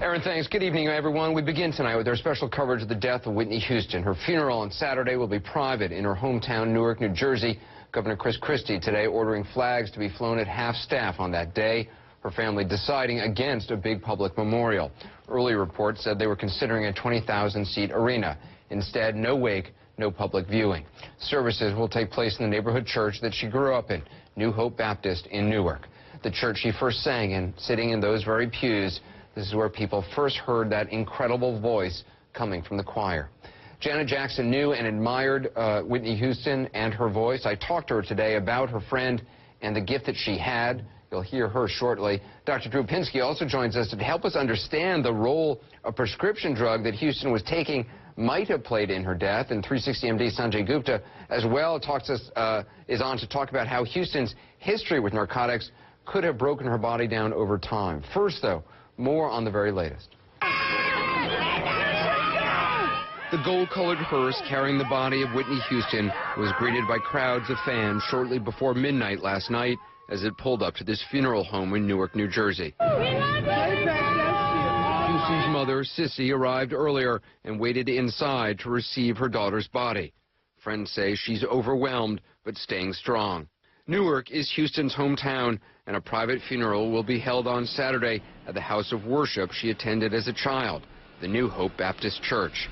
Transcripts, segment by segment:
Aaron, thanks. Good evening, everyone. We begin tonight with our special coverage of the death of Whitney Houston. Her funeral on Saturday will be private in her hometown, Newark, New Jersey. Governor Chris Christie today ordering flags to be flown at half-staff on that day. Her family deciding against a big public memorial. Earlier reports said they were considering a 20,000-seat arena. Instead, no wake, no public viewing. Services will take place in the neighborhood church that she grew up in, New Hope Baptist in Newark. The church she first sang in, sitting in those very pews. This is where people first heard that incredible voice coming from the choir. Janet Jackson knew and admired Whitney Houston and her voice. I talked to her today about her friend and the gift that she had. You'll hear her shortly. Dr. Drew Pinsky also joins us to help us understand the role a prescription drug that Houston was taking might have played in her death. And 360 MD Sanjay Gupta as well is on to talk about how Houston's history with narcotics could have broken her body down over time. First, though, more on the very latest. The gold-colored hearse carrying the body of Whitney Houston was greeted by crowds of fans shortly before midnight last night as it pulled up to this funeral home in Newark, New Jersey. Houston's mother, Sissy, arrived earlier and waited inside to receive her daughter's body. Friends say she's overwhelmed but staying strong. Newark is Houston's hometown, and a private funeral will be held on Saturday at the house of worship she attended as a child, the New Hope Baptist Church.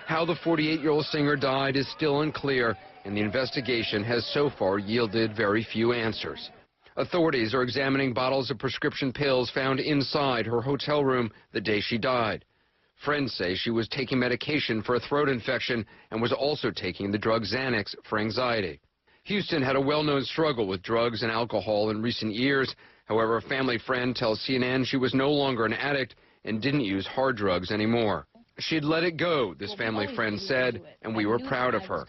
How the 48-year-old singer died is still unclear, and the investigation has so far yielded very few answers. Authorities are examining bottles of prescription pills found inside her hotel room the day she died. Friends say she was taking medication for a throat infection and was also taking the drug Xanax for anxiety. Houston had a well-known struggle with drugs and alcohol in recent years. However, a family friend tells CNN she was no longer an addict and didn't use hard drugs anymore. She'd let it go, this family friend said, and we were proud of her.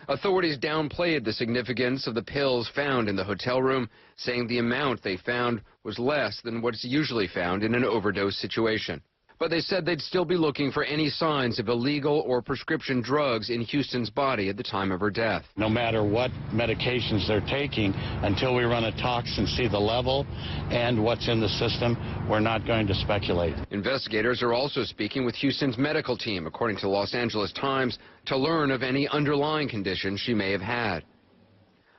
Authorities downplayed the significance of the pills found in the hotel room, saying the amount they found was less than what's usually found in an overdose situation. But they said they'd still be looking for any signs of illegal or prescription drugs in Houston's body at the time of her death. No matter what medications they're taking, until we run a tox and see the level and what's in the system, we're not going to speculate. Investigators are also speaking with Houston's medical team, according to the Los Angeles Times, to learn of any underlying conditions she may have had.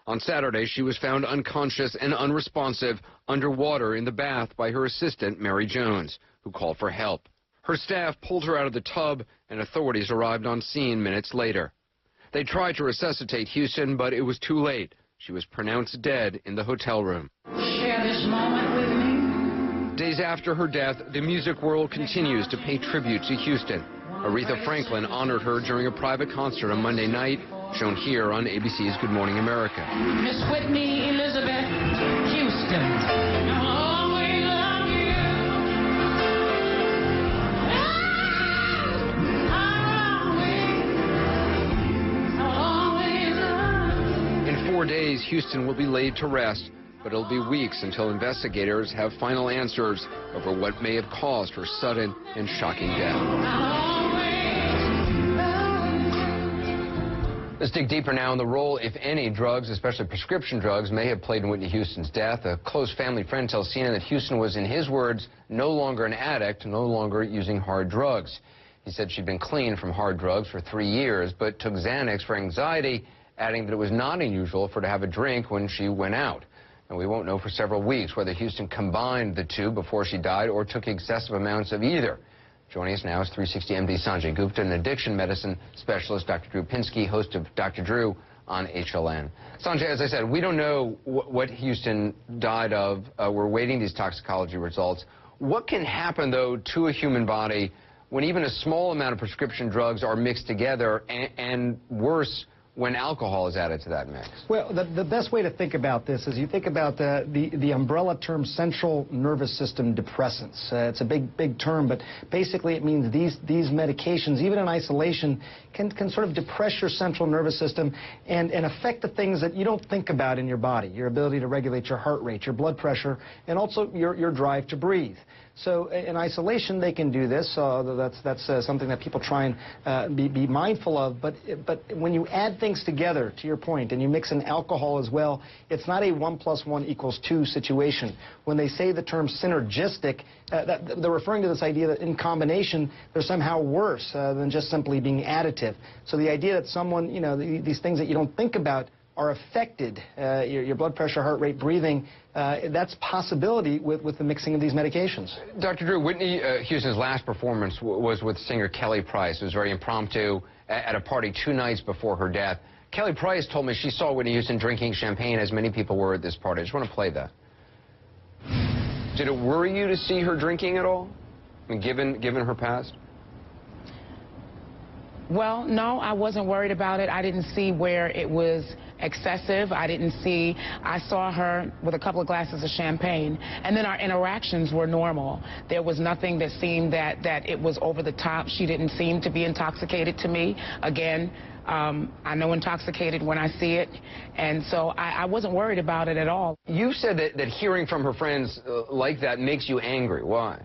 On Saturday, she was found unconscious and unresponsive underwater in the bath by her assistant, Mary Jones, who called for help. Her staff pulled her out of the tub, and authorities arrived on scene minutes later. They tried to resuscitate Houston, but it was too late. She was pronounced dead in the hotel room. Share this moment with me. Days after her death, the music world continues to pay tribute to Houston. Aretha Franklin honored her during a private concert on Monday night, shown here on ABC's Good Morning America. Miss Whitney Elizabeth Houston. In 4 days, Houston will be laid to rest, but it'll be weeks until investigators have final answers over what may have caused her sudden and shocking death. Let's dig deeper now in the role, if any, drugs, especially prescription drugs, may have played in Whitney Houston's death. A close family friend tells CNN that Houston was, in his words, no longer an addict, no longer using hard drugs. He said she'd been clean from hard drugs for 3 years, but took Xanax for anxiety, adding that it was not unusual for her to have a drink when she went out. And we won't know for several weeks whether Houston combined the two before she died or took excessive amounts of either. Joining us now is 360 MD Sanjay Gupta, an addiction medicine specialist, Dr. Drew Pinsky, host of Dr. Drew on HLN. Sanjay, as I said, we don't know what Houston died of. We're waiting these toxicology results. What can happen, though, to a human body when even a small amount of prescription drugs are mixed together, and worse, when alcohol is added to that mix? Well, the best way to think about this is you think about the umbrella term central nervous system depressants. It's a big term, but basically it means these medications, even in isolation, can sort of depress your central nervous system and affect the things that you don't think about in your body, your ability to regulate your heart rate, your blood pressure, and also your drive to breathe. So in isolation, they can do this. That's something that people try and be mindful of. But when you add things together, to your point, and you mix in alcohol as well, it's not a 1 + 1 = 2 situation. When they say the term synergistic, they're referring to this idea that in combination, they're somehow worse than just simply being additive. So the idea that someone, you know, these things that you don't think about are affected, your blood pressure, heart rate, breathing, that's possibility with the mixing of these medications. Dr. Drew, Whitney Houston's last performance was with singer Kelly Price. It was very impromptu at a party 2 nights before her death. Kelly Price told me she saw Whitney Houston drinking champagne, as many people were at this party. I just want to play that. Did it worry you to see her drinking at all? I mean, given her past? Well, no, I wasn't worried about it. I didn't see where it was excessive. I saw her with a couple of glasses of champagne, and then our interactions were normal. There was nothing that seemed that it was over the top. She didn't seem to be intoxicated to me. Again, I know intoxicated when I see it, and so I wasn't worried about it at all. You said that hearing from her friends like that makes you angry. Why?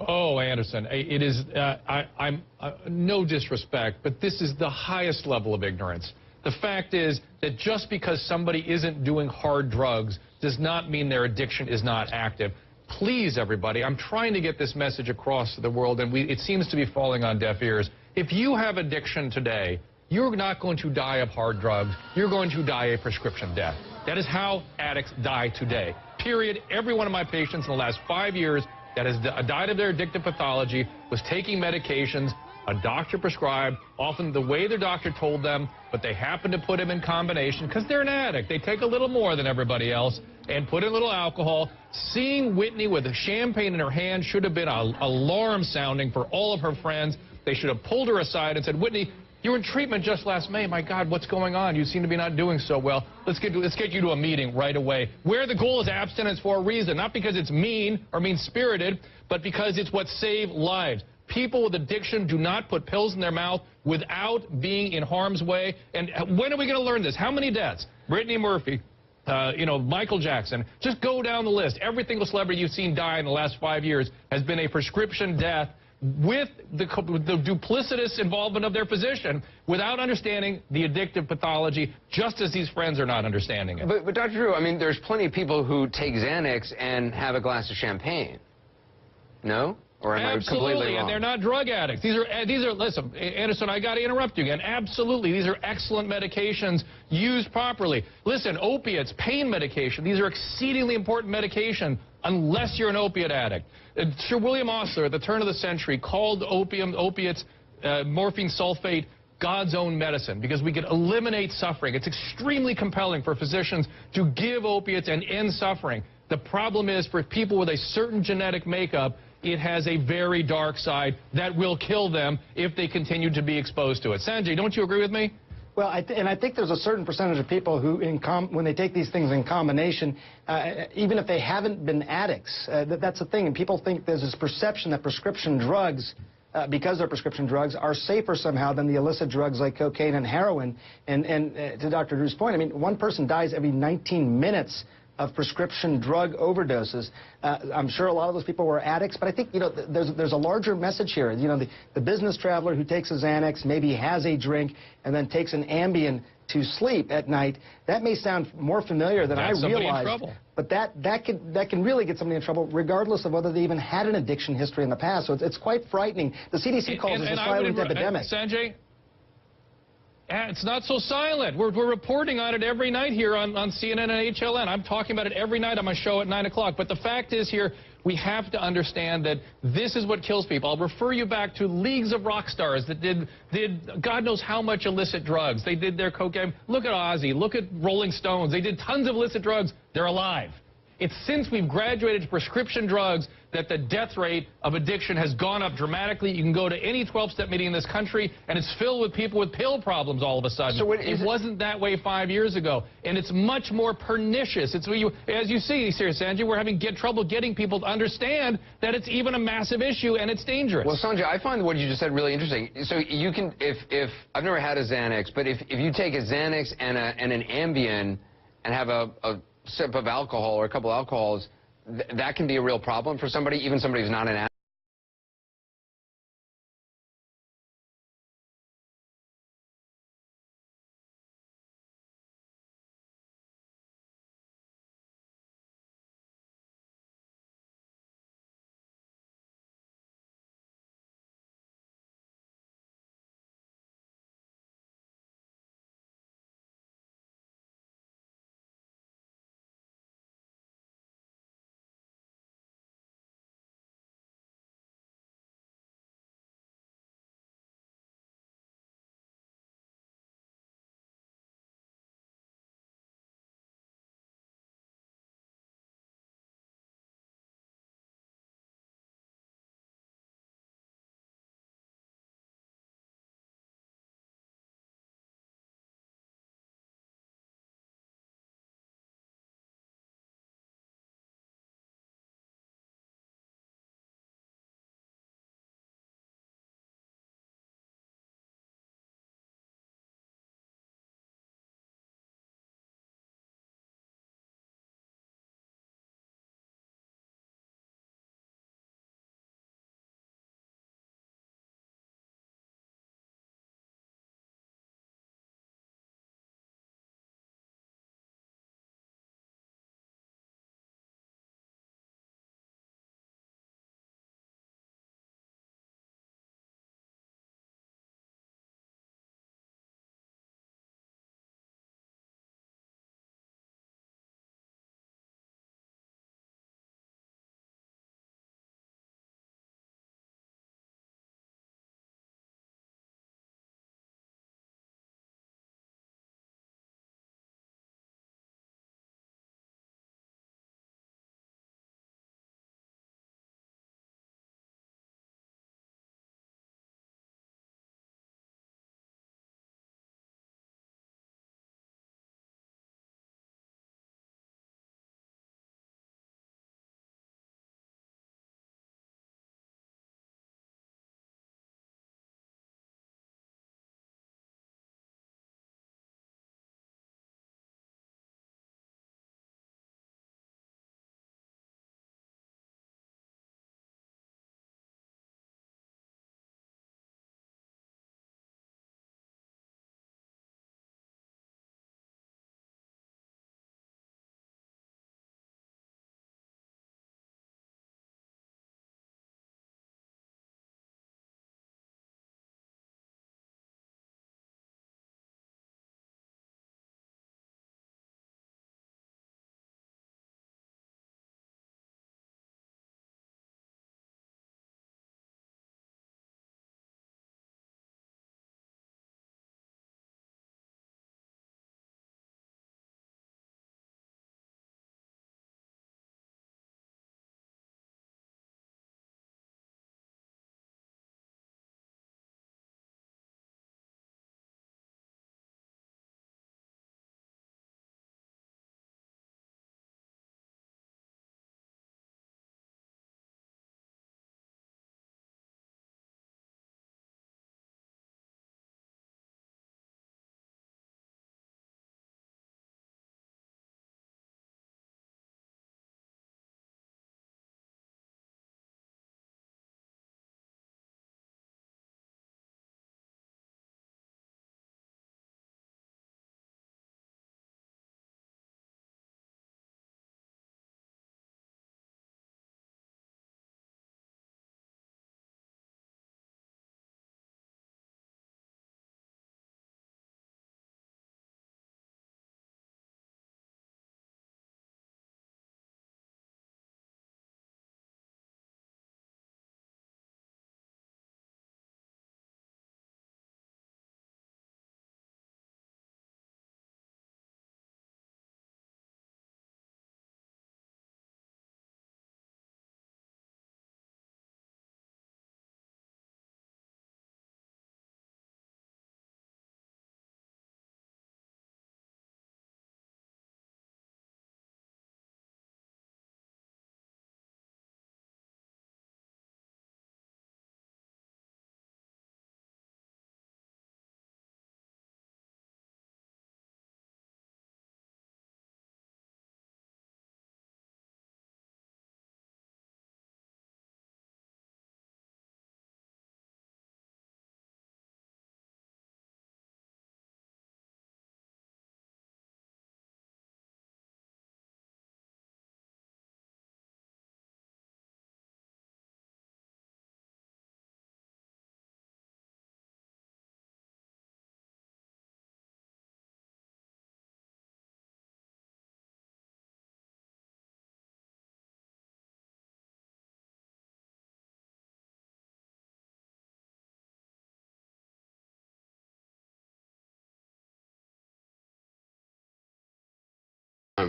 Oh, Anderson, it is, I'm no disrespect, but this is the highest level of ignorance. The fact is that just because somebody isn't doing hard drugs does not mean their addiction is not active. Please, everybody, I'm trying to get this message across to the world, and it seems to be falling on deaf ears. If you have addiction today, you're not going to die of hard drugs. You're going to die a prescription death. That is how addicts die today. Period. Every one of my patients in the last 5 years that has died of their addictive pathology was taking medications a doctor prescribed, often the way their doctor told them, but they happen to put them in combination because they're an addict. They take a little more than everybody else and put in a little alcohol. Seeing Whitney with a champagne in her hand should have been an alarm sounding for all of her friends. They should have pulled her aside and said, Whitney, you were in treatment just last May. My God, what's going on? You seem to be not doing so well. Let's get you to a meeting right away. Where the goal is abstinence for a reason, not because it's mean or mean-spirited, but because it's what saved lives. People with addiction do not put pills in their mouth without being in harm's way. And when are we going to learn this? How many deaths? Brittany Murphy, Michael Jackson. Just go down the list. Every single celebrity you've seen die in the last 5 years has been a prescription death with the duplicitous involvement of their physician without understanding the addictive pathology, just as these friends are not understanding it. But Dr. Drew, I mean, there's plenty of people who take Xanax and have a glass of champagne. No? Or am I completely wrong? And they're not drug addicts. These are, listen, Anderson, I got to interrupt you again. Absolutely, these are excellent medications used properly. Listen, opiates, pain medication, these are exceedingly important medication unless you're an opiate addict. Sir William Osler, at the turn of the century, called opiates, morphine sulfate, God's own medicine, because we could eliminate suffering. It's extremely compelling for physicians to give opiates and end suffering. The problem is for people with a certain genetic makeup, it has a very dark side that will kill them if they continue to be exposed to it. Sanjay, don't you agree with me? Well, I think there's a certain percentage of people who, when they take these things in combination, even if they haven't been addicts, that's the thing. And people think there's this perception that prescription drugs, because they're prescription drugs, are safer somehow than the illicit drugs like cocaine and heroin. And to Dr. Drew's point, I mean, one person dies every 19 minutes of prescription drug overdoses. I'm sure a lot of those people were addicts, but I think, you know, there's a larger message here. You know, the business traveler who takes a Xanax, maybe has a drink, and then takes an Ambien to sleep at night. That may sound more familiar than I realized. But that can really get somebody in trouble, regardless of whether they even had an addiction history in the past. So it's quite frightening. The CDC calls this a silent epidemic. Sanjay? It's not so silent. We're reporting on it every night here on CNN and HLN. I'm talking about it every night on my show at 9 o'clock. But the fact is here, we have to understand that this is what kills people. I'll refer you back to leagues of rock stars that did God knows how much illicit drugs. They did their cocaine. Look at Ozzy. Look at Rolling Stones. They did tons of illicit drugs. They're alive. It's since we've graduated to prescription drugs that the death rate of addiction has gone up dramatically. You can go to any 12-step meeting in this country, and it's filled with people with pill problems all of a sudden. So it wasn't that way 5 years ago, and it's much more pernicious. It's as you see, Sanjay, we're having trouble getting people to understand that it's even a massive issue and it's dangerous. Well, Sanjay, I find what you just said really interesting. So you can, if I've never had a Xanax, but if you take a Xanax and an Ambien and have a sip of alcohol or a couple of alcohols, that can be a real problem for somebody, even somebody who's not an athlete.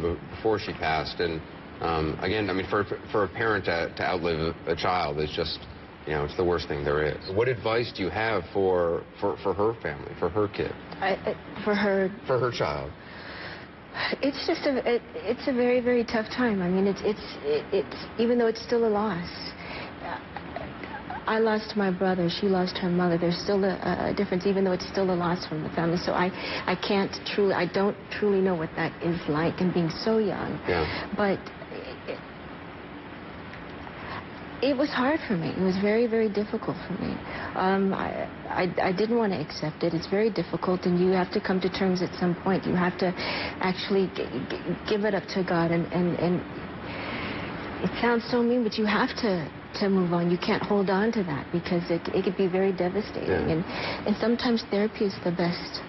before she passed, and again, I mean, for a parent to outlive a child is just, you know, it's the worst thing there is. What advice do you have for her family, for her kid? For her child. It's just it's a very, very tough time. I mean, it's even though it's still a loss. I lost my brother, she lost her mother. There's still a difference, even though it's still a loss from the family. So I don't truly know what that is like, and being so young. Yeah. But it was hard for me. It was very, very difficult for me. I didn't want to accept it. It's very difficult, and you have to come to terms at some point. You have to actually give it up to God, and it sounds so mean, but you have to move on. You can't hold on to that, because it could be very devastating. Yeah. And sometimes therapy is the best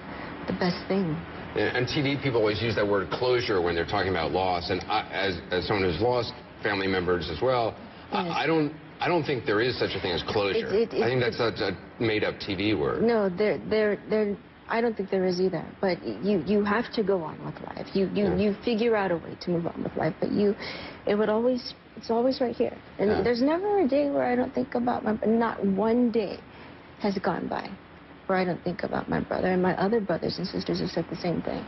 thing. And TV people always use that word closure when they're talking about loss, and as someone who's lost family members as well, yes. I don't think there is such a thing as closure. I think that's a made-up TV word. No, I don't think there is either. But you have to go on with life. You figure out a way to move on with life. But it's always right here. And there's never a day where I don't think about not one day has gone by where I don't think about my brother. And my other brothers and sisters have said the same thing.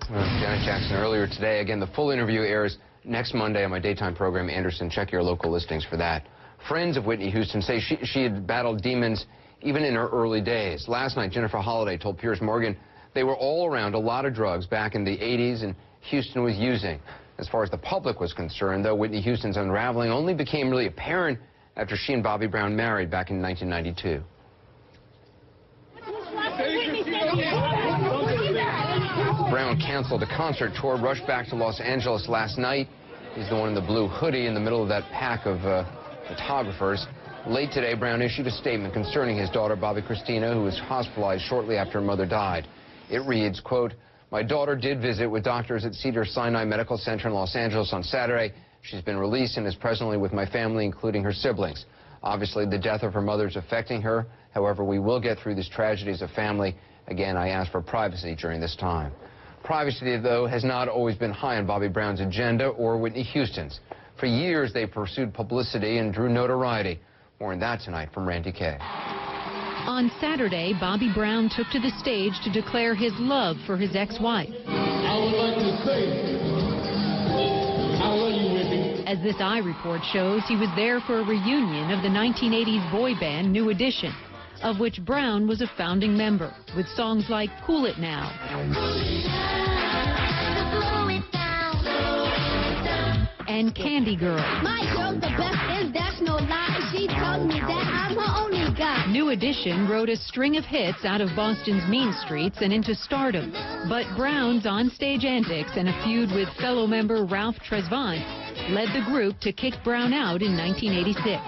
Janet Jackson earlier today. Again, the full interview airs next Monday on my daytime program, Anderson. Check your local listings for that. Friends of Whitney Houston say she had battled demons even in her early days. Last night, Jennifer Holliday told Piers Morgan they were all around a lot of drugs back in the 80s, and Houston was using. As far as the public was concerned, though, Whitney Houston's unraveling only became really apparent after she and Bobby Brown married back in 1992. Brown canceled a concert tour, rushed back to Los Angeles last night. He's the one in the blue hoodie in the middle of that pack of photographers. Late today, Brown issued a statement concerning his daughter, Bobby Christina, who was hospitalized shortly after her mother died. It reads, quote, "My daughter did visit with doctors at Cedars-Sinai Medical Center in Los Angeles on Saturday. She's been released and is presently with my family, including her siblings. Obviously, the death of her mother is affecting her. However, we will get through this tragedy as a family. Again, I ask for privacy during this time." Privacy, though, has not always been high on Bobby Brown's agenda or Whitney Houston's. For years, they pursued publicity and drew notoriety. More on that tonight from Randy Kay. On Saturday, Bobby Brown took to the stage to declare his love for his ex-wife. I would like to say, I love you, Whitney. As this Eye report shows, he was there for a reunion of the 1980s boy band New Edition, of which Brown was a founding member, with songs like Cool It Now and Candy Girl. My girl, the best is, that's no lie. She tells me that I'm her only guy. New Edition wrote a string of hits out of Boston's mean streets and into stardom. But Brown's onstage antics and a feud with fellow member Ralph Tresvant led the group to kick Brown out in 1986.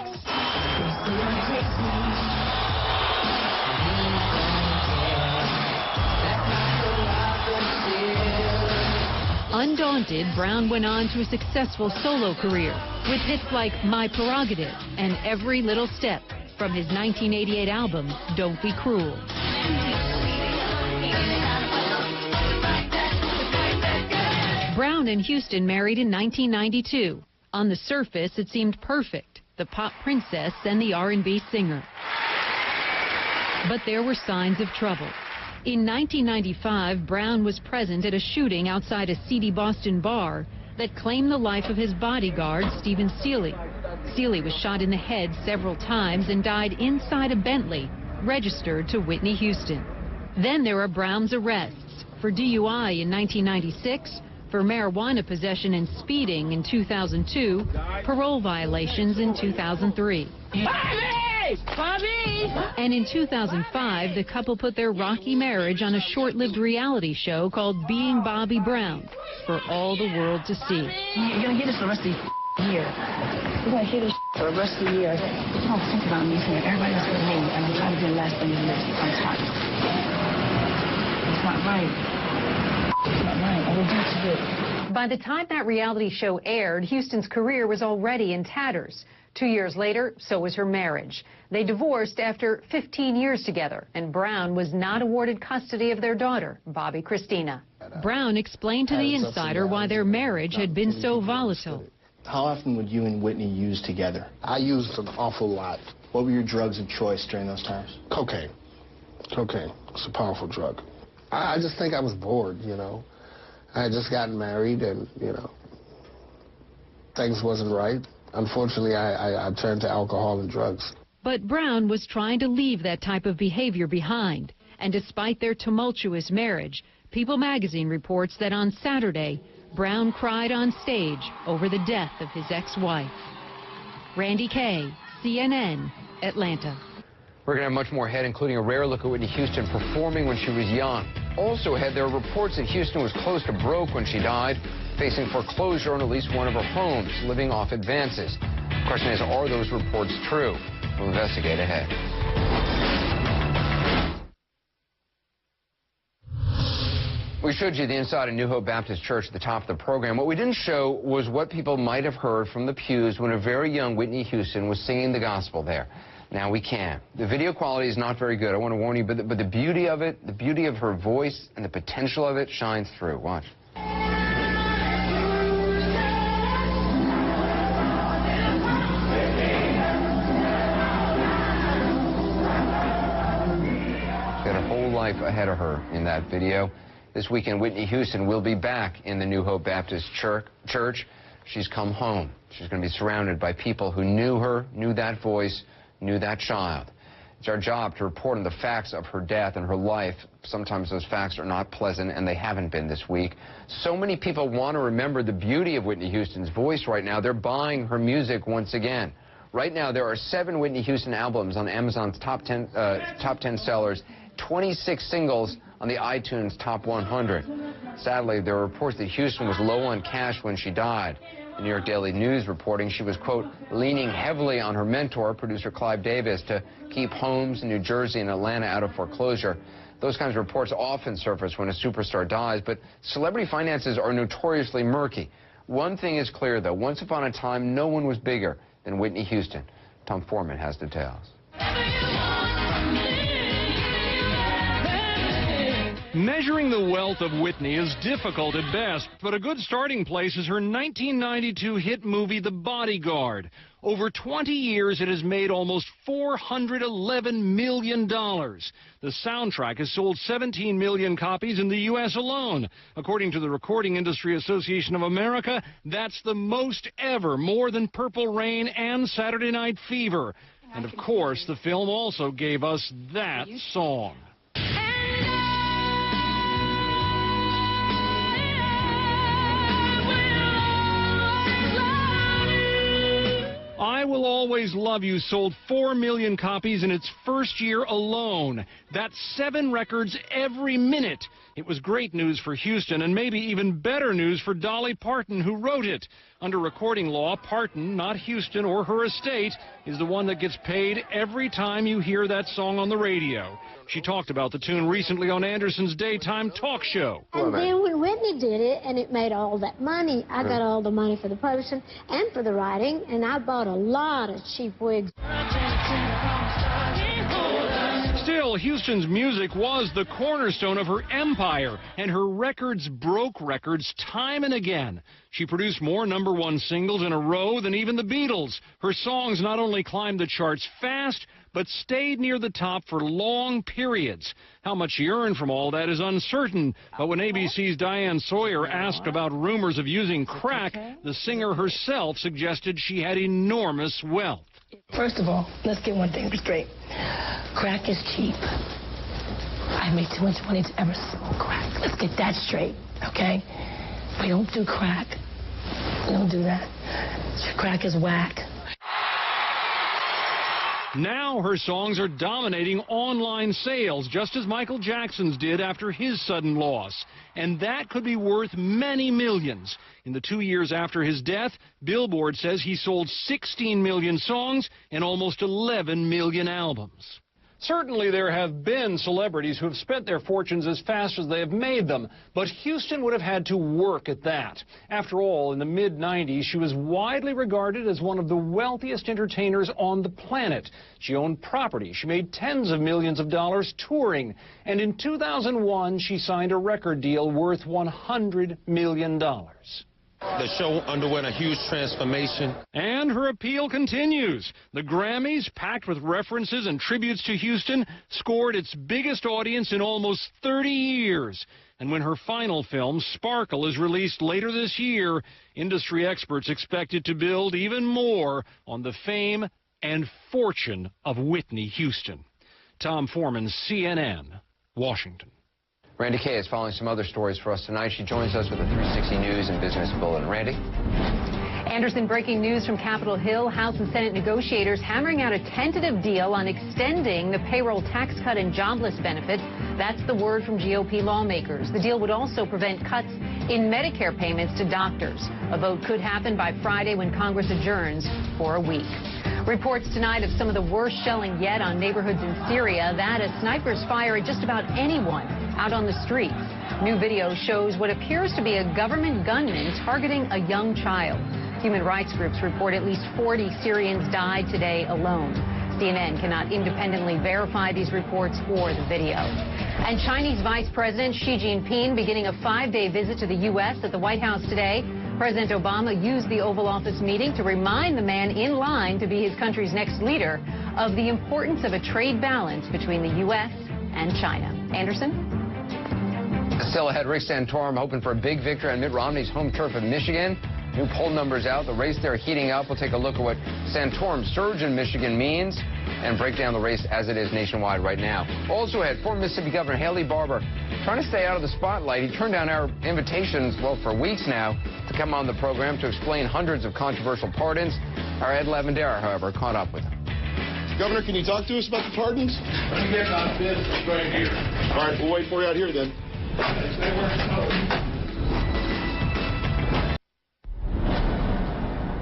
Undaunted, Brown went on to a successful solo career with hits like My Prerogative and Every Little Step from his 1988 album, Don't Be Cruel. Brown and Houston married in 1992. On the surface, it seemed perfect, the pop princess and the R&B singer. But there were signs of trouble. In 1995, Brown was present at a shooting outside a seedy Boston bar that claimed the life of his bodyguard, Stephen Seeley. Seeley was shot in the head several times and died inside a Bentley, registered to Whitney Houston. Then there are Brown's arrests for DUI in 1996, for marijuana possession and speeding in 2002, parole violations in 2003. Bobby! And in 2005, the couple put their rocky marriage on a short-lived reality show called Being Bobby Brown for all the world to see. You're going to hear this for the rest of the year. You're going to hear this for the rest of the year. Don't think about me saying everybody else with me, and I'm trying to do the last thing you list on top. It's not right. It's not right. I will do to do. By the time that reality show aired, Houston's career was already in tatters. 2 years later, so was her marriage. They divorced after 15 years together, and Brown was not awarded custody of their daughter, Bobby Christina. Brown explained to The Insider why their marriage had been so volatile. How often would you and Whitney use together? I used an awful lot. What were your drugs of choice during those times? Cocaine. Cocaine. It's a powerful drug. I just think I was bored, you know. I had just gotten married and, you know, things wasn't right. Unfortunately, I turned to alcohol and drugs. But Brown was trying to leave that type of behavior behind. And despite their tumultuous marriage, People magazine reports that on Saturday, Brown cried on stage over the death of his ex-wife. Randy Kay, CNN, Atlanta. We're going to have much more ahead, including a rare look at Whitney Houston performing when she was young. Also ahead, there are reports that Houston was close to broke when she died, facing foreclosure on at least one of her homes, living off advances. The question is, are those reports true? We'll investigate ahead. We showed you the inside of New Hope Baptist Church at the top of the program. What we didn't show was what people might have heard from the pews when a very young Whitney Houston was singing the gospel there. Now we can. The video quality is not very good, I want to warn you, but the beauty of it, the beauty of her voice and the potential of it shines through. Watch. She had a whole life ahead of her in that video. This weekend, Whitney Houston will be back in the New Hope Baptist Church. She's come home. She's going to be surrounded by people who knew her, knew that voice, knew that child. It's our job to report on the facts of her death and her life. Sometimes those facts are not pleasant, and they haven't been this week. So many people want to remember the beauty of Whitney Houston's voice right now. They're buying her music once again. Right now, there are 7 Whitney Houston albums on Amazon's top 10 sellers, 26 singles on the iTunes Top 100. Sadly, there are reports that Houston was low on cash when she died. The New York Daily News reporting she was, quote, leaning heavily on her mentor, producer Clive Davis, to keep homes in New Jersey and Atlanta out of foreclosure. Those kinds of reports often surface when a superstar dies, but celebrity finances are notoriously murky. One thing is clear, though. Once upon a time, no one was bigger than Whitney Houston. Tom Foreman has details. Measuring the wealth of Whitney is difficult at best, but a good starting place is her 1992 hit movie, The Bodyguard. Over 20 years, it has made almost $411 million. The soundtrack has sold 17 million copies in the U.S. alone. According to the Recording Industry Association of America, that's the most ever, more than Purple Rain and Saturday Night Fever. And of course, the film also gave us that song. I Will Always Love You sold 4 million copies in its first year alone. That's 7 records every minute. It was great news for Houston and maybe even better news for Dolly Parton, who wrote it. Under recording law, Parton, not Houston or her estate, is the one that gets paid every time you hear that song on the radio. She talked about the tune recently on Anderson's daytime talk show. And then when Whitney did it and it made all that money, I got all the money for the publishing and for the writing, and I bought a lot of cheap wigs. Still, Houston's music was the cornerstone of her empire, and her records broke records time and again. She produced more #1 singles in a row than even the Beatles. Her songs not only climbed the charts fast, but stayed near the top for long periods. How much she earned from all that is uncertain, but when ABC's Diane Sawyer asked about rumors of using crack, the singer herself suggested she had enormous wealth. First of all, let's get one thing straight. Crack is cheap. I make too much money to ever smoke crack. Let's get that straight, okay? We don't do crack. We don't do that. Crack is whack. Now her songs are dominating online sales, just as Michael Jackson's did after his sudden loss. And that could be worth many millions. In the 2 years after his death, Billboard says he sold 16 million songs and almost 11 million albums. Certainly there have been celebrities who have spent their fortunes as fast as they have made them, but Houston would have had to work at that. After all, in the mid-90s, she was widely regarded as one of the wealthiest entertainers on the planet. She owned property. She made tens of millions of dollars touring. And in 2001, she signed a record deal worth $100 million. The show underwent a huge transformation. And her appeal continues. The Grammys, packed with references and tributes to Houston, scored its biggest audience in almost 30 years. And when her final film, Sparkle, is released later this year, industry experts expect it to build even more on the fame and fortune of Whitney Houston. Tom Foreman, CNN, Washington. Randy Kay is following some other stories for us tonight. She joins us with a 360 News and Business Bulletin. Randy? Anderson, breaking news from Capitol Hill. House and Senate negotiators hammering out a tentative deal on extending the payroll tax cut and jobless benefits. That's the word from GOP lawmakers. The deal would also prevent cuts in Medicare payments to doctors. A vote could happen by Friday when Congress adjourns for a week. Reports tonight of some of the worst shelling yet on neighborhoods in Syria. That as snipers fire at just about anyone out on the streets. New video shows what appears to be a government gunman targeting a young child. Human rights groups report at least 40 Syrians died today alone. CNN cannot independently verify these reports or the video. And Chinese Vice President Xi Jinping beginning a 5-day visit to the U.S. at the White House today. President Obama used the Oval Office meeting to remind the man in line to be his country's next leader of the importance of a trade balance between the U.S. and China. Anderson? Still ahead, Rick Santorum hoping for a big victory on Mitt Romney's home turf of Michigan. New poll numbers out. The race there heating up. We'll take a look at what Santorum's surge in Michigan means and break down the race as it is nationwide right now. Also ahead, former Mississippi Governor Haley Barbour trying to stay out of the spotlight. He turned down our invitations, well, for weeks now, to come on the program to explain hundreds of controversial pardons. Our Ed Lavendera, however, caught up with him. Governor, can you talk to us about the pardons? I'm getting on business right here. All right, we'll wait for you out here then.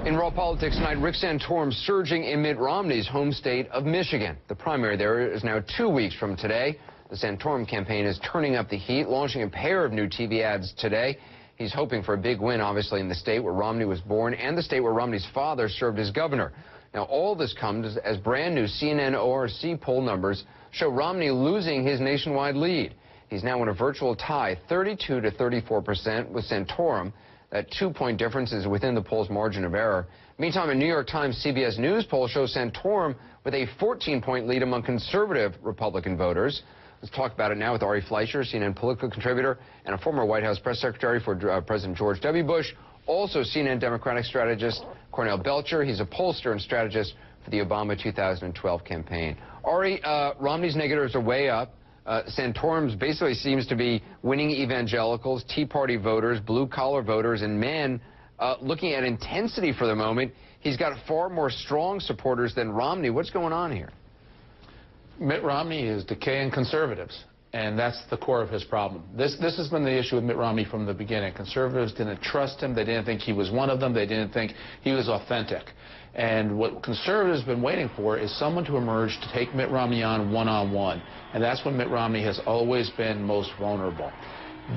In Raw Politics tonight, Rick Santorum surging in Mitt Romney's home state of Michigan. The primary there is now 2 weeks from today. The Santorum campaign is turning up the heat, launching a pair of new TV ads today. He's hoping for a big win, obviously, in the state where Romney was born and the state where Romney's father served as governor. Now, all this comes as brand new CNN ORC poll numbers show Romney losing his nationwide lead. He's now in a virtual tie, 32 to 34% with Santorum. That 2-point difference is within the poll's margin of error. Meantime, a New York Times CBS News poll shows Santorum with a 14-point lead among conservative Republican voters. Let's talk about it now with Ari Fleischer, CNN political contributor and a former White House press secretary for President George W. Bush. Also CNN Democratic strategist Cornell Belcher. He's a pollster and strategist for the Obama 2012 campaign. Ari, Romney's negatives are way up. Santorum's basically seems to be winning evangelicals, Tea Party voters, blue-collar voters, and men. Looking at intensity for the moment, he's got far more strong supporters than Romney. What's going on here? Mitt Romney is decaying conservatives, and that's the core of his problem. This has been the issue with Mitt Romney from the beginning. Conservatives didn't trust him. They didn't think he was one of them. They didn't think he was authentic. And what conservatives have been waiting for is someone to emerge to take Mitt Romney on one-on-one. And that's when Mitt Romney has always been most vulnerable.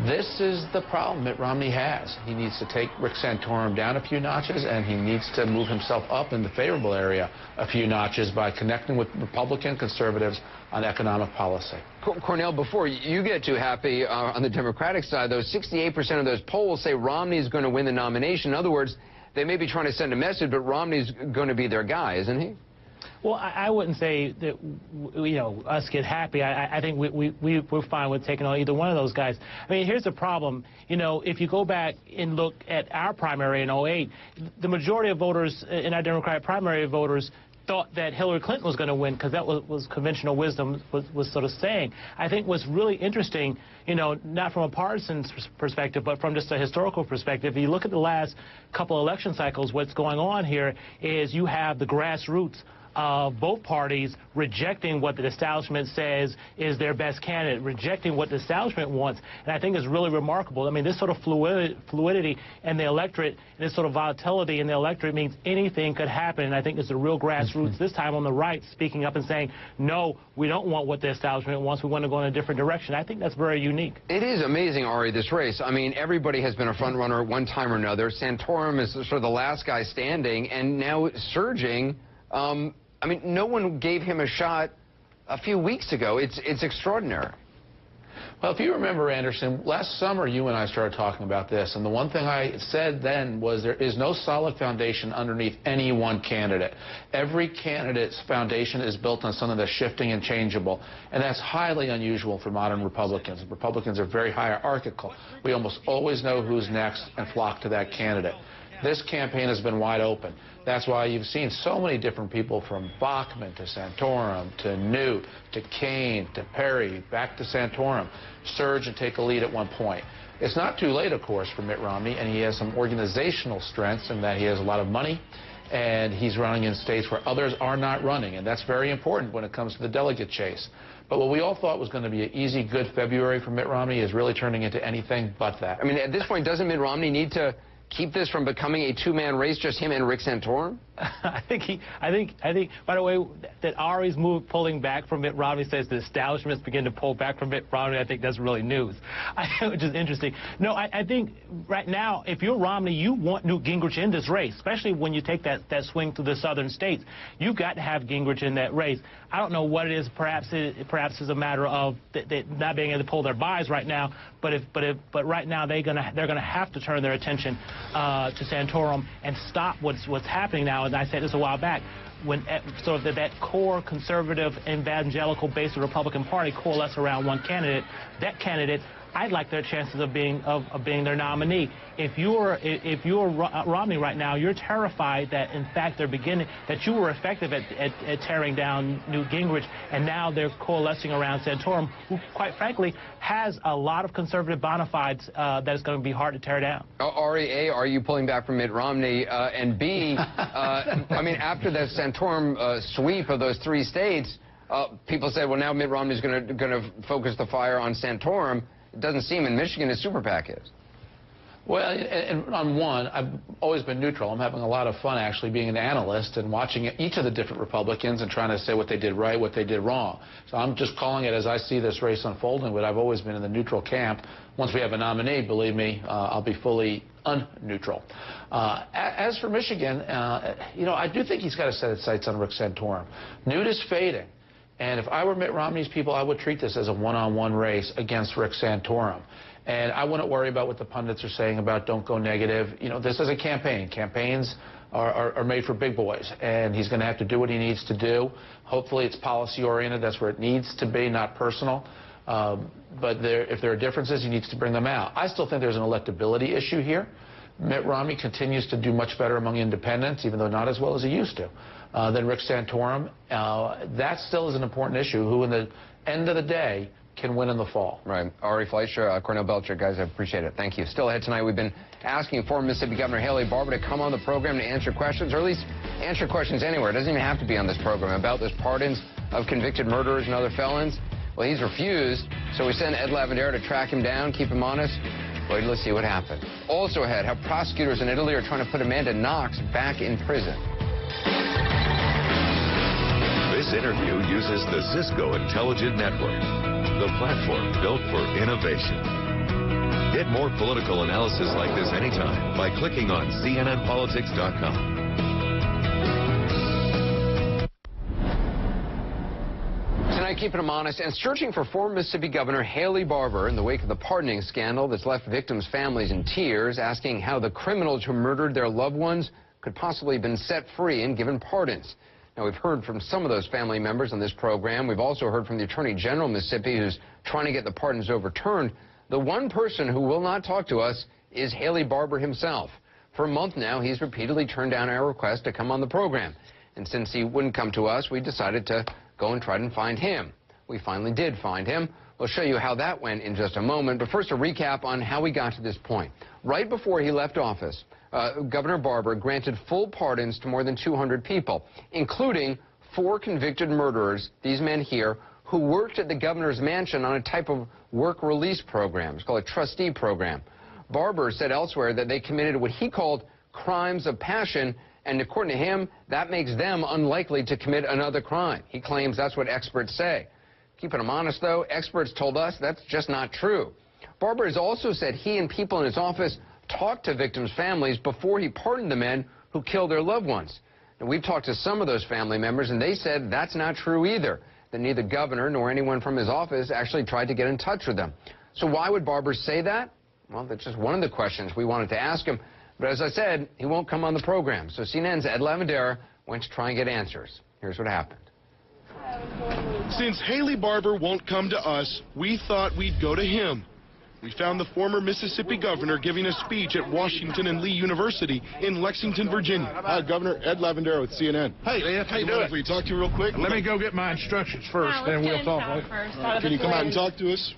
This is the problem Mitt Romney has. He needs to take Rick Santorum down a few notches, and he needs to move himself up in the favorable area a few notches by connecting with Republican conservatives on economic policy. Cornell, before you get too happy on the Democratic side, though, 68% of those polls say Romney's going to win the nomination. In other words, they may be trying to send a message, but Romney's going to be their guy, isn't he? Well, I wouldn't say that, us get happy. I think we're fine with taking on either one of those guys. I mean, here's the problem. If you go back and look at our primary in 2008, the majority of voters in our Democratic primary voters thought that Hillary Clinton was going to win because that was conventional wisdom was sort of saying. I think what's really interesting, not from a partisan perspective, but from just a historical perspective, if you look at the last couple election cycles, what's going on here is you have the grassroots of both parties rejecting what the establishment says is their best candidate, rejecting what the establishment wants. And I think it's really remarkable. I mean, this sort of fluidity in the electorate, this sort of volatility in the electorate means anything could happen. And I think it's the real grassroots this time on the right speaking up and saying, no, we don't want what the establishment wants. We want to go in a different direction. I think that's very unique. It is amazing, Ari, this race. I mean, everybody has been a front runner at one time or another. Santorum is sort of the last guy standing, and now surging. I mean, no one gave him a shot a few weeks ago. It's extraordinary. Well, if you remember, Anderson, last summer you and I started talking about this, and the one thing I said then was there is no solid foundation underneath any one candidate. Every candidate's foundation is built on something that's shifting and changeable, and that's highly unusual for modern Republicans. Republicans are very hierarchical. We almost always know who's next and flock to that candidate. This campaign has been wide open. That's why you've seen so many different people, from Bachmann to Santorum to Newt to Kaine to Perry, back to Santorum, surge and take a lead at one point. It's not too late, of course, for Mitt Romney, and he has some organizational strengths in that he has a lot of money, and he's running in states where others are not running, and that's very important when it comes to the delegate chase. But what we all thought was going to be an easy, good February for Mitt Romney is really turning into anything but that. I mean, at this point, doesn't Mitt Romney need to keep this from becoming a two-man race, just him and Rick Santorum? I think, by the way, that Ari's pulling back from Mitt Romney says the establishment's begin to pull back from Mitt Romney. I think that's really news, which is interesting. No, I think right now, if you're Romney, you want Newt Gingrich in this race, especially when you take that swing through the southern states. You've got to have Gingrich in that race. I don't know what it is. Perhaps it's a matter of not being able to pull their buys right now. But right now they're gonna have to turn their attention to Santorum and stop what's happening now. And I said this a while back, when sort of that core conservative evangelical base of the Republican Party coalesce around one candidate, that candidate, I'd like their chances of being their nominee. If you're Romney right now, you're terrified that in fact that you were effective at tearing down Newt Gingrich, and now they're coalescing around Santorum, who quite frankly has a lot of conservative bona fides that is going to be hard to tear down. Ari, A, are you pulling back from Mitt Romney? And B, I mean, after the Santorum sweep of those three states, people said, well, now Mitt Romney's going to focus the fire on Santorum. It doesn't seem in Michigan his super PAC is. Well, and on one, I've always been neutral. I'm having a lot of fun actually being an analyst and watching each of the different Republicans and trying to say what they did right, what they did wrong. So I'm just calling it as I see this race unfolding, but I've always been in the neutral camp. Once we have a nominee, believe me, I'll be fully unneutral. As for Michigan, you know, I do think he's got to set his sights on Rick Santorum. Newt is fading. And if I were Mitt Romney's people, I would treat this as a one-on-one race against Rick Santorum. And I wouldn't worry about what the pundits are saying about don't go negative. You know, this is a campaign. Campaigns are made for big boys, and he's going to have to do what he needs to do. Hopefully it's policy-oriented. That's where it needs to be, not personal. But if there are differences, he needs to bring them out. I still think there's an electability issue here. Mitt Romney continues to do much better among independents, even though not as well as he used to, than Rick Santorum. That still is an important issue, who in the end of the day can win in the fall. Right. Ari Fleischer, Cornell Belcher, guys, I appreciate it. Thank you. Still ahead tonight, we've been asking former Mississippi Governor Haley Barbour to come on the program to answer questions, or at least answer questions anywhere. It doesn't even have to be on this program, about those pardons of convicted murderers and other felons. Well, he's refused, so we sent Ed Lavandera to track him down, keep him honest. Wait, let's see what happened. Also ahead, how prosecutors in Italy are trying to put Amanda Knox back in prison. This interview uses the Cisco Intelligent Network, the platform built for innovation. Get more political analysis like this anytime by clicking on CNNPolitics.com. Tonight, keeping them honest and searching for former Mississippi Governor Haley Barbour in the wake of the pardoning scandal that's left victims' families in tears, asking how the criminals who murdered their loved ones could possibly have been set free and given pardons. Now, we've heard from some of those family members on this program. We've also heard from the Attorney General of Mississippi, who's trying to get the pardons overturned. The one person who will not talk to us is Haley Barbour himself. For a month now, he's repeatedly turned down our request to come on the program. And since he wouldn't come to us, we decided to go and try to find him. We finally did find him. We'll show you how that went in just a moment. But first, a recap on how we got to this point. Right before he left office, Governor Barbour granted full pardons to more than 200 people, including 4 convicted murderers, these men here, who worked at the governor's mansion on a type of work release program. It's called a trustee program. Barber said elsewhere that they committed what he called crimes of passion, and according to him, that makes them unlikely to commit another crime. He claims that's what experts say. Keeping him honest, though, experts told us that's just not true. Barber has also said he and people in his office talked to victims' families before he pardoned the men who killed their loved ones. And we've talked to some of those family members, and they said that's not true either, that neither governor nor anyone from his office actually tried to get in touch with them. So why would Barber say that? Well, that's just one of the questions we wanted to ask him. But as I said, he won't come on the program. So CNN's Ed Lavandera went to try and get answers. Here's what happened. Since Haley Barber won't come to us, we thought we'd go to him. We found the former Mississippi governor giving a speech at Washington and Lee University in Lexington, Virginia. Hi, Governor Ed Lavandera with CNN. Hey, how you doing? If we talk to you real quick. Let me go get my instructions first, then we'll talk. Can you come out and talk to us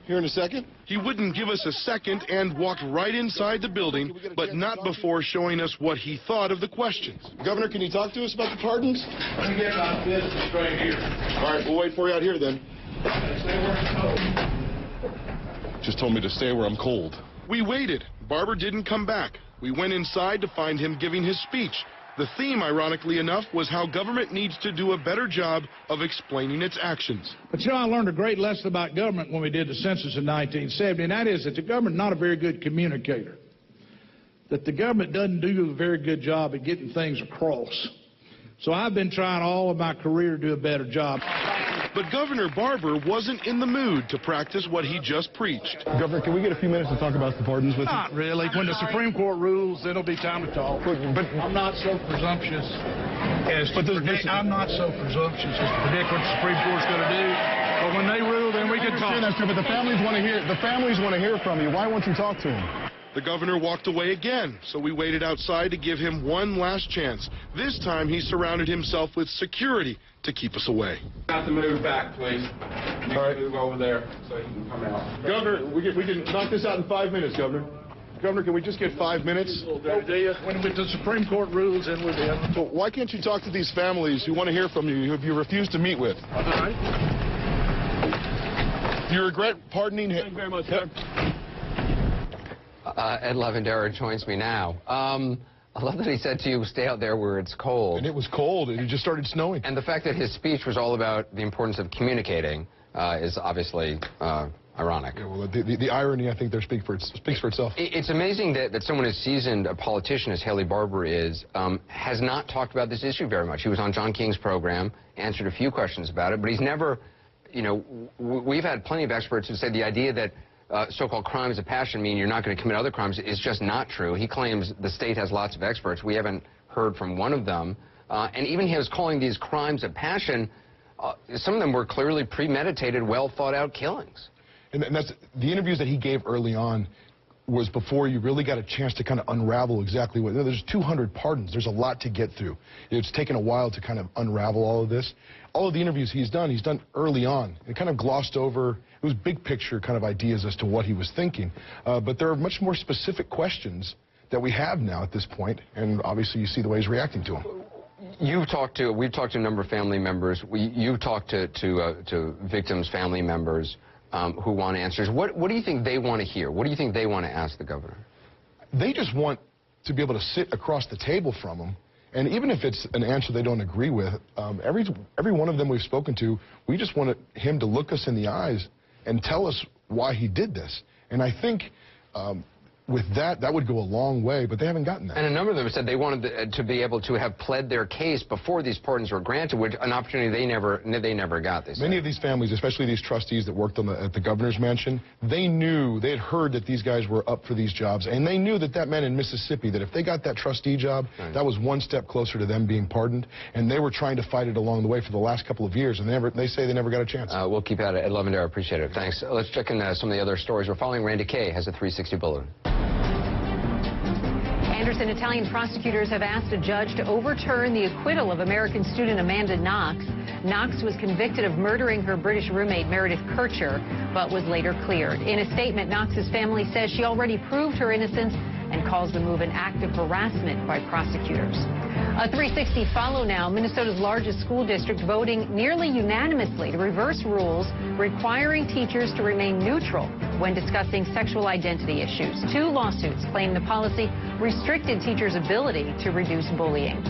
here in a second? He wouldn't give us a second and walked right inside the building, but not before showing us what he thought of the questions. Governor, can you talk to us about the pardons? Let me get my business straight here. All right, we'll wait for you out here then. Just told me to stay where I'm cold. We waited. Barber didn't come back. We went inside to find him giving his speech. The theme, ironically enough, was how government needs to do a better job of explaining its actions. But I learned a great lesson about government when we did the census in 1970, and that is that the government is not a very good communicator. That the government doesn't do a very good job at getting things across. So I've been trying all of my career to do a better job. But Governor Barber wasn't in the mood to practice what he just preached. Governor, can we get a few minutes to talk about the pardons with you? Not really. When the Supreme Court rules, then it'll be time to talk. But I'm not so presumptuous as to predict. I'm not so presumptuous as to predict what the Supreme Court's going to do. But when they rule, then we can talk. That's true, but the families want to hear. The families want to hear from you. Why won't you talk to them? The governor walked away again, so we waited outside to give him one last chance. This time, he surrounded himself with security to keep us away. Got to move back, please. You All right. Move over there so he can come out. Governor, we can knock this out in 5 minutes, Governor. Governor, can we just get 5 minutes? When the Supreme Court rules, then we'll be able to. So why can't you talk to these families who want to hear from you, who you refuse to meet with? All right. Do you regret pardoning him? Thank you very much, sir. Ed Lavandera joins me now. I love that he said to you, stay out there where it's cold. And it was cold, and it just started snowing. And the fact that his speech was all about the importance of communicating is obviously ironic. Yeah, well, the irony, I think, there speaks for itself. It's amazing that someone as seasoned a politician as Haley Barber is, has not talked about this issue very much. He was on John King's program, answered a few questions about it, but he's never, you know, we've had plenty of experts who say the idea that so-called crimes of passion mean you're not going to commit other crimes is just not true. He claims the state has lots of experts. We haven't heard from one of them. And even he was calling these crimes of passion, some of them were clearly premeditated, well-thought-out killings. And that's the interviews that he gave early on was before you really got a chance to kind of unravel exactly what. There's 200 pardons. There's a lot to get through. It's taken a while to kind of unravel all of this. All of the interviews he's done early on. It kind of glossed over. It was big picture kind of ideas as to what he was thinking. But there are much more specific questions that we have now at this point, and obviously you see the way he's reacting to them. We've talked to a number of family members. You've talked to victims' family members who want answers. What do you think they want to hear? What do you think they want to ask the governor? They just want to be able to sit across the table from him. And even if it's an answer they don't agree with, every one of them we've spoken to, we just want him to look us in the eyes and tell us why he did this. And I think with that would go a long way, but they haven't gotten that. And a number of them said they wanted to be able to have pled their case before these pardons were granted, which an opportunity they never got. Many of these families, especially these trustees that worked at the governor's mansion, they had heard that these guys were up for these jobs, and they knew that meant in Mississippi that if they got that trustee job, that was one step closer to them being pardoned, and they were trying to fight it along the way for the last couple of years, and they say they never got a chance. We'll keep at it. Ed Lavandera, appreciate it. Thanks. Let's check in some of the other stories. We're following Randy Kay, has a 360 bulletin. Anderson Italian prosecutors have asked a judge to overturn the acquittal of American student Amanda Knox. Knox was convicted of murdering her British roommate Meredith Kircher, but was later cleared. In a statement, Knox's family says she already proved her innocence and calls the move an act of harassment by prosecutors. A 360 follow now. Minnesota's largest school district voting nearly unanimously to reverse rules requiring teachers to remain neutral when discussing sexual identity issues. 2 lawsuits claim the policy restricted teachers' ability to reduce bullying.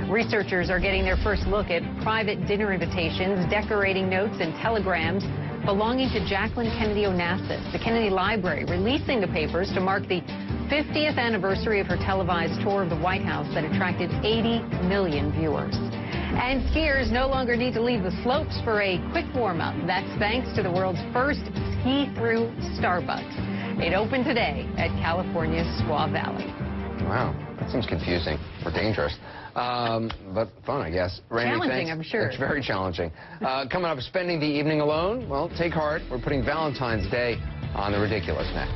Researchers are getting their first look at private dinner invitations, decorating notes, and telegrams belonging to Jacqueline Kennedy Onassis. The Kennedy Library releasing the papers to mark the 50th anniversary of her televised tour of the White House that attracted 80 million viewers. And skiers no longer need to leave the slopes for a quick warm-up. That's thanks to the world's first ski-through Starbucks. It opened today at California's Squaw Valley. Wow, that seems confusing or dangerous. But fun, I guess. Randy, challenging, thanks. I'm sure. It's very challenging. Coming up, spending the evening alone? Well, take heart. We're putting Valentine's Day on The Ridiculous next.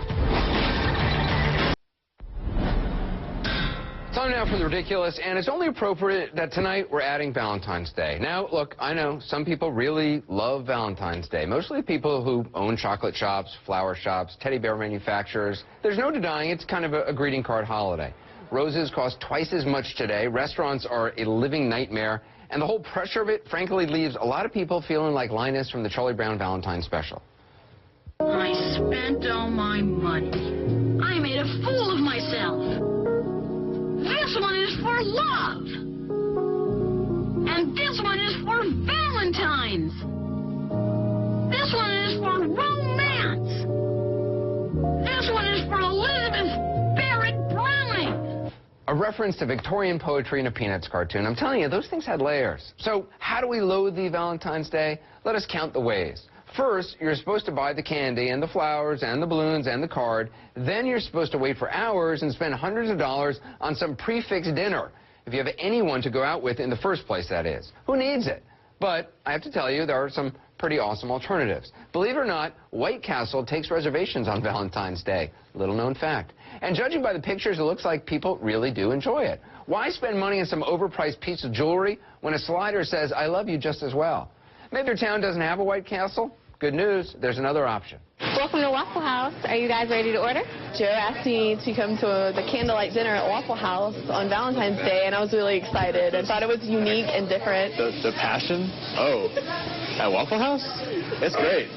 Time now for The Ridiculous, and it's only appropriate that tonight we're adding Valentine's Day. Now, look, I know some people really love Valentine's Day, mostly people who own chocolate shops, flower shops, teddy bear manufacturers. There's no denying it's kind of a greeting card holiday. Roses cost twice as much today, restaurants are a living nightmare, and the whole pressure of it, frankly, leaves a lot of people feeling like Linus from the Charlie Brown Valentine special. I spent all my money. I made a fool of myself. This one is for love. And this one is for Valentine's. This one is for romance. This one is for Elizabeth Barrett Browning. A reference to Victorian poetry in a Peanuts cartoon. I'm telling you, those things had layers. So how do we load the Valentine's Day? Let us count the ways. First, you're supposed to buy the candy and the flowers and the balloons and the card. Then you're supposed to wait for hours and spend hundreds of dollars on some prefixed dinner. If you have anyone to go out with in the first place, that is. Who needs it? But I have to tell you, there are some pretty awesome alternatives. Believe it or not, White Castle takes reservations on Valentine's Day. Little known fact. And judging by the pictures, it looks like people really do enjoy it. Why spend money on some overpriced piece of jewelry when a slider says, I love you just as well? Maybe your town doesn't have a White Castle? Good news, there's another option. Welcome to Waffle House. Are you guys ready to order? Joe asked me to come to the candlelight dinner at Waffle House on Valentine's Day, and I was really excited. I thought it was unique and different. The passion? Oh, at Waffle House? It's great.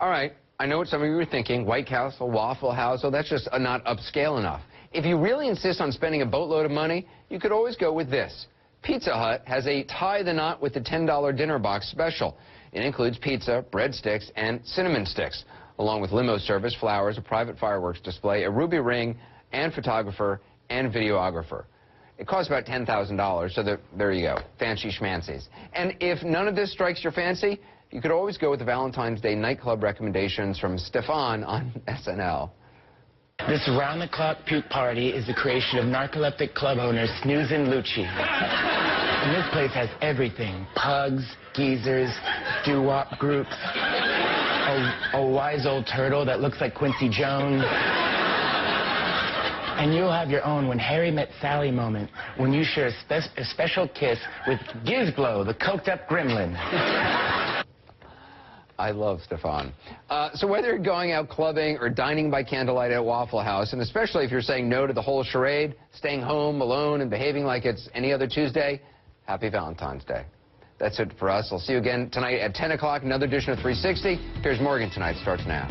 All right, I know what some of you are thinking. White Castle, Waffle House, oh, that's just not upscale enough. If you really insist on spending a boatload of money, you could always go with this. Pizza Hut has a tie the knot with the $10 dinner box special. It includes pizza, breadsticks, and cinnamon sticks, along with limo service, flowers, a private fireworks display, a ruby ring, and photographer and videographer. It costs about $10,000, so there you go, fancy schmancies. And if none of this strikes your fancy, you could always go with the Valentine's Day nightclub recommendations from Stefan on SNL. This round-the-clock puke party is the creation of narcoleptic club owner Snoozin' Lucci. And this place has everything. Pugs, geezers, doo-wop groups, a wise old turtle that looks like Quincy Jones. And you'll have your own When Harry Met Sally moment when you share a special kiss with Gizblo, the coked-up gremlin. I love Stefan. So whether you're going out clubbing or dining by candlelight at Waffle House, and especially if you're saying no to the whole charade, staying home alone and behaving like it's any other Tuesday, happy Valentine's Day. That's it for us. I'll see you again tonight at 10 o'clock, another edition of 360. Piers Morgan Tonight starts now.